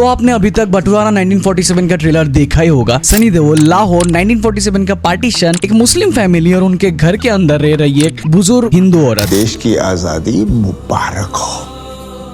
तो आपने अभी तक बटवारा 1947 का ट्रेलर देखा ही होगा। सनी देओल लाहौर 1947 का पार्टीशन, एक मुस्लिम फैमिली और उनके घर के अंदर रह रही एक बुजुर्ग हिंदू औरत। देश की आजादी मुबारक हो।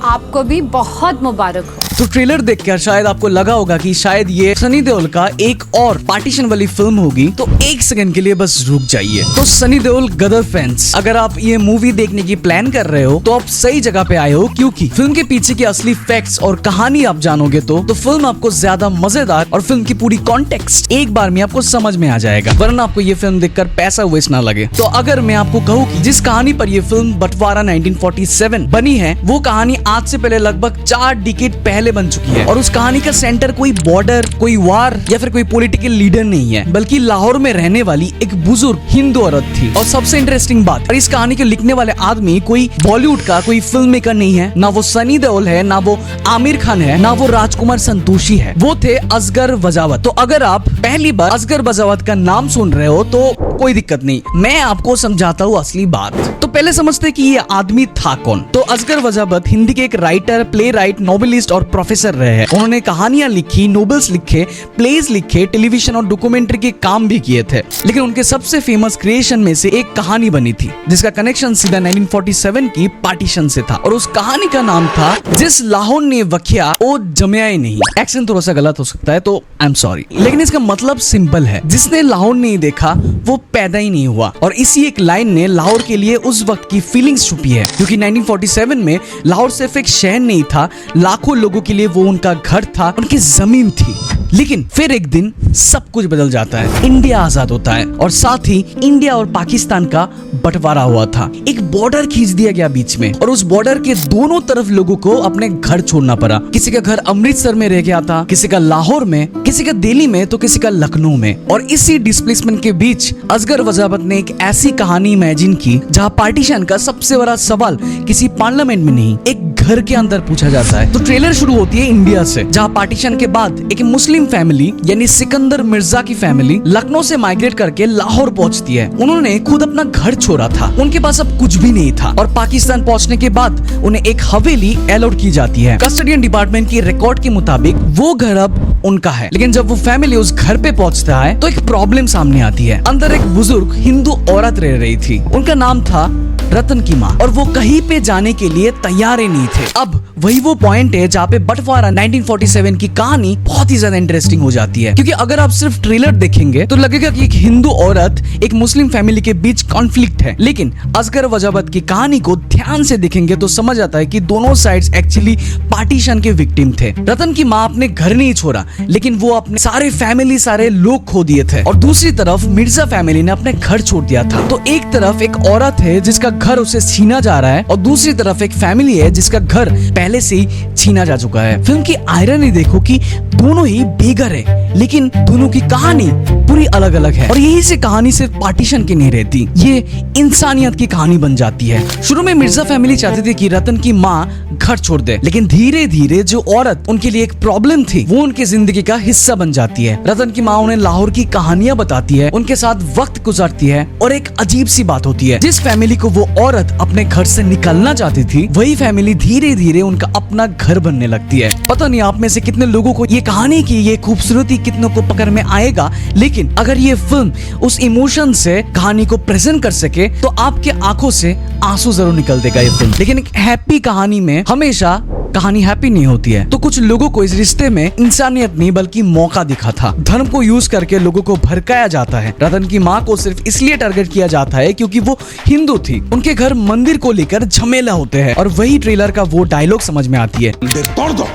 आपको भी बहुत मुबारक हो। तो ट्रेलर देखकर शायद आपको लगा होगा कि शायद ये सनी देओल का एक और पार्टीशन वाली फिल्म होगी, तो एक सेकंड के लिए बस रुक जाइए। तो सनी देओल गदर फैंस, अगर आप ये मूवी देखने की प्लान कर रहे हो तो आप सही जगह पे आए हो, क्योंकि फिल्म के पीछे की असली फैक्ट्स और कहानी आप जानोगे तो फिल्म आपको ज्यादा मजेदार और फिल्म की पूरी कॉन्टेक्स्ट एक बार में आपको समझ में आ जाएगा, वरना आपको ये फिल्म देखकर पैसा वेस्ट ना लगे। तो अगर मैं आपको कहूँ कि जिस कहानी पर ये फिल्म बटवारा 1947 बनी है, वो कहानी आज से पहले लगभग 4 डिकेड पहले बन चुकी है, और उस कहानी का सेंटर कोई बॉर्डर, कोई वार या फिर कोई पॉलिटिकल लीडर नहीं है, बल्कि लाहौर में रहने वाली एक बुजुर्ग हिंदू औरत थी। और सबसे इंटरेस्टिंग बात, और इस कहानी के लिखने वाले आदमी कोई बॉलीवुड का कोई फिल्म मेकर नहीं है, ना वो सनी देओल है, ना वो आमिर खान है, ना वो राजकुमार संतोषी है, वो थे असगर बजावत। तो अगर आप पहली बार असगर बजावत का नाम सुन रहे हो तो कोई दिक्कत नहीं, मैं आपको समझाता हूँ असली बात। तो पहले समझते कि ये आदमी था कौन। तो असगर बजावत हिंदी के एक राइटर, प्ले राइट, नोवेलिस्ट और प्रोफेसर रहे हैं। उन्होंने कहानियां लिखी, नोवेल्स लिखे, प्लेज लिखे, टेलीविजन और डॉक्यूमेंट्री के काम भी किए थे। लेकिन उनके सबसे फेमस क्रिएशन में से एक कहानी बनी थी जिसका कनेक्शन सीधा 1947 की पार्टीशन से था, और उस कहानी का नाम था जिस लाहौर ने वख्या ओ जमया ही नहीं। एक्शन थोड़ा सा गलत हो सकता है तो आई एम सॉरी, लेकिन इसका मतलब सिंपल है, जिसने लाहौर नहीं देखा वो पैदा ही नहीं हुआ। और इसी एक लाइन ने लाहौर के लिए उस वक्त की फीलिंग्स छुपी है, क्योंकि 1947 में लाहौर सिर्फ एक शहर नहीं था, लाखों लोगों के लिए वो उनका घर था, उनकी जमीन थी। लेकिन फिर एक दिन सब कुछ बदल जाता है, इंडिया आजाद होता है, और साथ ही इंडिया और पाकिस्तान का बंटवारा हुआ था। एक बॉर्डर खींच दिया गया बीच में, और उस बॉर्डर के दोनों तरफ लोगों को अपने घर छोड़ना पड़ा। किसी का घर अमृतसर में रह गया था, किसी का लाहौर में, किसी का दिल्ली में, तो किसी का लखनऊ में। और इसी डिस्प्लेसमेंट के बीच असगर बजावत ने एक ऐसी कहानी इमेजिन की जहाँ पार्टीशन का सबसे बड़ा सवाल किसी पार्लियामेंट में नहीं, एक घर के अंदर पूछा जाता है। तो ट्रेलर शुरू होती है इंडिया से, जहाँ पार्टीशन के बाद एक मुस्लिम फैमिली यानी सिकंदर मिर्जा की फैमिली लखनऊ से माइग्रेट करके लाहौर पहुंचती है। उन्होंने खुद अपना घर छोड़ा था, उनके पास अब कुछ भी नहीं था, और पाकिस्तान पहुंचने के बाद उन्हें एक हवेली अलॉट की जाती है। कस्टडियन डिपार्टमेंट की रिकॉर्ड के मुताबिक वो घर अब उनका है। लेकिन जब वो फैमिली उस घर पे पहुंचता है तो एक प्रॉब्लम सामने आती है। अंदर एक बुजुर्ग हिंदू औरत रह रही थी, उनका नाम था रतन की माँ, और वो कहीं पे जाने के लिए तैयार ही नहीं थे। अब वही वो पॉइंट है जहाँ पे बटवारा 1947 की कहानी बहुत ही ज्यादा इंटरेस्टिंग हो जाती है, क्योंकि अगर आप सिर्फ ट्रेलर देखेंगे तो लगेगा कि एक हिंदू औरत एक मुस्लिम फैमिली के बीच कॉन्फ्लिक्ट है। लेकिन असगर बजावत की कहानी को ध्यान से देखेंगे तो समझ आता है कि दोनों साइड्स एक्चुअली पार्टीशन के विक्टिम थे। रतन की माँ अपने घर नहीं छोड़ा, लेकिन वो अपने सारे फैमिली, सारे लोग खो दिए थे, और दूसरी तरफ मिर्जा फैमिली ने अपने घर छोड़ दिया था। तो एक तरफ एक औरत है जिसका घर उसे छीना जा रहा है, और दूसरी तरफ एक फैमिली है जिसका घर पहले से ही छीना जा चुका है। फिल्म की आयरनी देखो कि दोनों ही बेघर है, लेकिन दोनों की कहानी पूरी अलग अलग है। और यही से कहानी सिर्फ पार्टीशन की नहीं रहती, ये इंसानियत की कहानी बन जाती है। शुरू में मिर्जा फैमिली चाहती थी कि रतन की माँ घर छोड़ दे, लेकिन धीरे धीरे जो औरत उनके लिए एक प्रॉब्लम थी वो उनकी जिंदगी का हिस्सा बन जाती है। रतन की माँ उन्हें लाहौर की कहानियां बताती है, उनके साथ वक्त गुजारती है, और एक अजीब सी बात होती है, जिस फैमिली को वो औरत अपने घर से निकलना चाहती थी वही फैमिली धीरे धीरे उनका अपना घर बनने लगती है। पता नहीं आप में से कितने लोगों को ये कहानी की ये खूबसूरती कितनों को पकड़ में आएगा, लेकिन अगर ये फिल्म उस इमोशन से कहानी को प्रेजेंट कर सके तो आपके आंखों से आंसू जरूर निकल देगा ये फिल्म। लेकिन एक हैप्पी कहानी में हमेशा कहानी हैप्पी नहीं होती है। तो कुछ लोगों को इस रिश्ते में इंसानियत नहीं बल्कि मौका दिखा था। धर्म को यूज करके लोगों को भड़काया जाता है। रतन की माँ को सिर्फ इसलिए टारगेट किया जाता है क्योंकि वो हिंदू थी। उनके घर मंदिर को लेकर झमेला होते हैं, और वही ट्रेलर का वो डायलॉग समझ में आती है, तोड़ दो।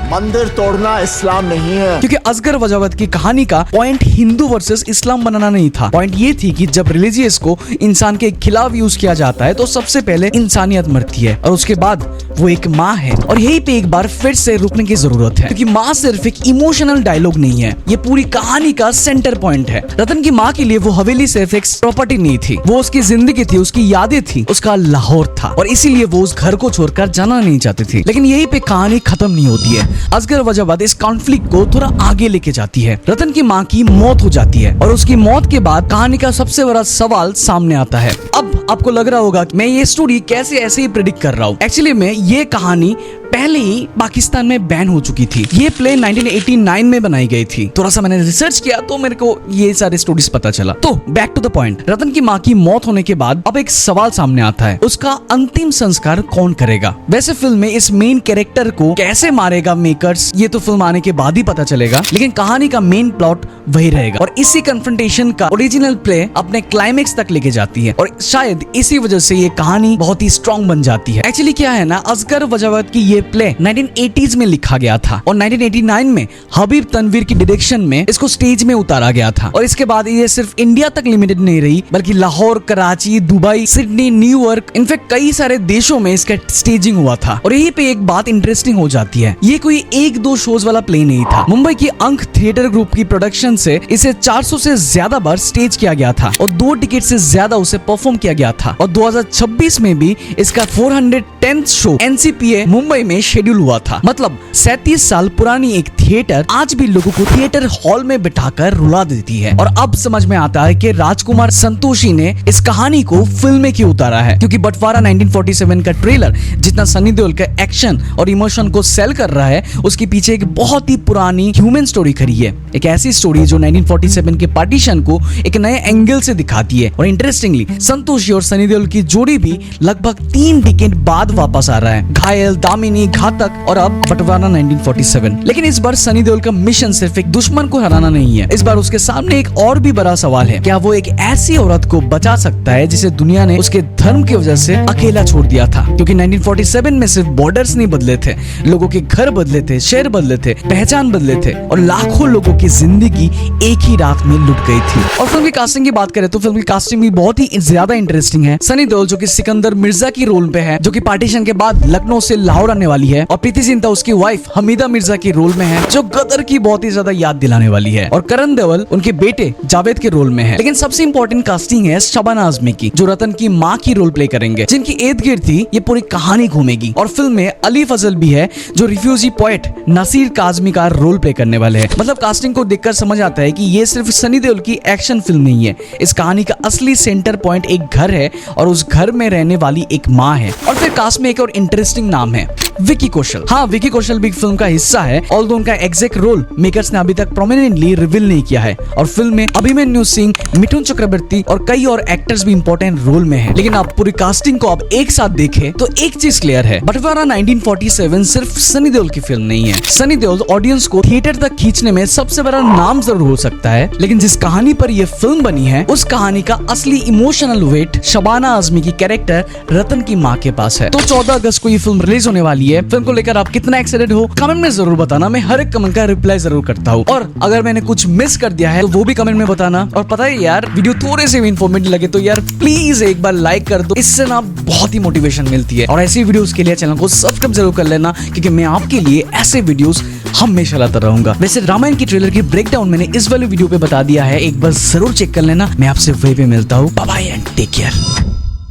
मंदिर तोड़ना इस्लाम नहीं है। क्योंकि असगर बजावत की कहानी का पॉइंट हिंदू वर्सेस इस्लाम बनाना नहीं था। पॉइंट ये थी कि जब रिलीजियस को इंसान के खिलाफ यूज किया जाता है तो सबसे पहले इंसानियत मरती है, और उसके बाद वो एक माँ है। और यही पे एक बार फिर से रुकने की जरूरत है, क्योंकि माँ सिर्फ एक इमोशनल डायलॉग नहीं है, ये पूरी कहानी का सेंटर पॉइंट है। रतन की माँ के लिए वो हवेली सिर्फ एक प्रॉपर्टी नहीं थी, वो उसकी जिंदगी थी, उसकी यादें थी, उसका लाहौर था, और इसीलिए वो उस घर को छोड़कर जाना नहीं चाहती थी। लेकिन यही पे कहानी खत्म नहीं होती है। असगर बजावत इस कॉन्फ्लिक्ट को थोड़ा आगे लेके जाती है। रतन की माँ की मौत हो जाती है, और उसकी मौत के बाद कहानी का सबसे बड़ा सवाल सामने आता है। अब आपको लग रहा होगा कि मैं ये स्टोरी कैसे ऐसे ही प्रेडिक्ट कर रहा हूँ। एक्चुअली में ये कहानी पहले ही पाकिस्तान में बैन हो चुकी थी। ये प्ले 1989 में बनाई गई थी। थोड़ा सा मैंने रिसर्च किया तो मेरे को ये सारे स्टोरीज पता चला। तो बैक टू द पॉइंट, रतन की माँ की मौत होने के बाद अब एक सवाल सामने आता है, उसका अंतिम संस्कार कौन करेगा। वैसे फिल्म में इस मेन कैरेक्टर को कैसे मारेगा मेकर्स, ये तो फिल्म आने के बाद ही पता चलेगा, लेकिन कहानी का मेन प्लॉट वही रहेगा और इसी कन्फ्रंटेशन का ओरिजिनल प्ले अपने क्लाइमेक्स तक लेके जाती है और शायद इसी वजह से ये कहानी बहुत ही स्ट्रॉन्ग बन जाती है। एक्चुअली क्या है ना, असगर वजावत की ये प्ले 1980s में लिखा गया था और 1989 में हबीब तनवीर की डायरेक्शन में इसको स्टेज में उतारा गया था और इसके बाद ये सिर्फ इंडिया तक लिमिटेड नहीं रही, बल्कि Lahore, Karachi, Dubai, Sydney, New York, in fact कई सारे देशों में इसका स्टेजिंग हुआ था। और यहीं पे एक बात इंटरेस्टिंग हो जाती है, ये कोई 1-2 शोज वाला प्ले नहीं था। मुंबई की अंक थिएटर ग्रुप की प्रोडक्शन से इसे 400 से ज्यादा बार स्टेज किया गया था और 2 टिकट से ज्यादा उसे परफॉर्म किया गया था और 2026 में भी इसका 410th शो एनसीपीए मुंबई में शेड्यूल हुआ था। मतलब 37 साल पुरानी एक थिएटर आज भी लोगों को थिएटर हॉल में बिठाकर रुला देती है। और अब समझ में आता है कि राजकुमार संतोषी ने इस कहानी को फिल्म में क्यों उतारा है, क्योंकि बंटवारा 1947 का ट्रेलर जितना सनी देओल का एक्शन और इमोशन को सेल कर रहा है, उसके पीछे एक बहुत ही पुरानी ह्यूमन स्टोरी खड़ी है। एक ऐसी स्टोरी जो 1947 के पार्टीशन को एक नए एंगल से दिखाती है। और इंटरेस्टिंगली संतोषी और सनी देओल की जोड़ी भी लगभग 3 डिकेड बाद वापस आ रहा है। घायल, दामिनी, घातक और अब बंटवारा 1947। लेकिन इस बार सनी देओल का मिशन सिर्फ एक दुश्मन को हराना नहीं है, इस बार उसके सामने एक और भी बड़ा सवाल है, क्या वो एक ऐसी औरत को बचा सकता है जिसे दुनिया ने उसके धर्म की वजह से अकेला छोड़ दिया था। क्योंकि 1947 में सिर्फ बॉर्डर्स नहीं बदले थे, लोगों के घर बदले थे, शहर बदले थे, पहचान बदले थे और लाखों लोगों की जिंदगी एक ही रात में लुट गई थी। और फिल्म की कास्टिंग की बात करें तो फिल्म की कास्टिंग भी बहुत ही ज्यादा इंटरेस्टिंग है। सनी देओल जो कि सिकंदर मिर्जा की रोल पे है, जो कि पार्टीशन के बाद लखनऊ से लाहौर आने वाली है, और प्रीति जिंटा उसकी वाइफ हमीदा मिर्जा की रोल में है, जो गदर की बहुत ही ज्यादा याद दिलाने वाली है, और करण देओल उनके बेटे जावेद के रोल में है। लेकिन सबसे इंपॉर्टेंट कास्टिंग है शबाना आजमी की, जो रतन की माँ की रोल प्ले करेंगे, जिनकी इर्द गिर्द थी ये पूरी कहानी घूमेगी। और फिल्म में अली फजल भी है, जो रिफ्यूजी पोएट नसीर काजमी का रोल प्ले करने वाले हैं। मतलब कास्टिंग को देखकर समझ आता है कि ये सिर्फ सनी देओल की एक्शन फिल्म नहीं है, इस कहानी का असली सेंटर पॉइंट एक घर है और उस घर में रहने वाली एक माँ है। और फिर कास्ट में एक और इंटरेस्टिंग नाम है, विकी कौशल। हाँ, विकी कौशल भी फिल्म का हिस्सा है, ऑल्दो उनका एग्जैक्ट रोल मेकर्स ने अभी तक प्रोमिनेंटली रिवील नहीं किया है। और फिल्म में अभिमन्यु सिंह, मिथुन चक्रवर्ती और कई और एक्टर्स भी इंपॉर्टेंट रोल में हैं। लेकिन आप पूरी कास्टिंग को आप एक साथ देखें तो एक चीज क्लियर है, बंटवारा 1947 सिर्फ सनी देओल की फिल्म नहीं है। सनी देओल ऑडियंस को थिएटर तक खींचने में सबसे बड़ा नाम जरूर हो सकता है, लेकिन जिस कहानी पर यह फिल्म बनी है उस कहानी का असली इमोशनल वेट शबाना आजमी की कैरेक्टर रतन की माँ के पास है। तो 14 अगस्त को ये फिल्म रिलीज होने वाली है। फिल्म को लेकर आप कितना एक्साइटेड हो कमेंट में जरूर बताना, मैं हर एक कमेंट का रिप्लाई जरूर करता हूँ। और अगर मैंने कुछ मिस कर दिया है तो वो भी कमेंट में बताना। और पता है यार, वीडियो थोड़े से भी इंफॉर्मेटिव लगे तो यार प्लीज एक बार लाइक कर दो, इससे ना बहुत ही मोटिवेशन मिलती है। और ऐसी वीडियोस के लिए चैनल को सब्सक्राइब जरूर कर लेना, क्योंकि मैं आपके लिए ऐसे वीडियोस हमेशा लाता रहूंगा। वैसे रामायण की ट्रेलर की ब्रेकडाउन मैंने इस वाले वीडियो पे बता दिया है, एक बार जरूर चेक कर लेना। मैं आपसे वहीं पे मिलता हूँ। Bye bye and take care.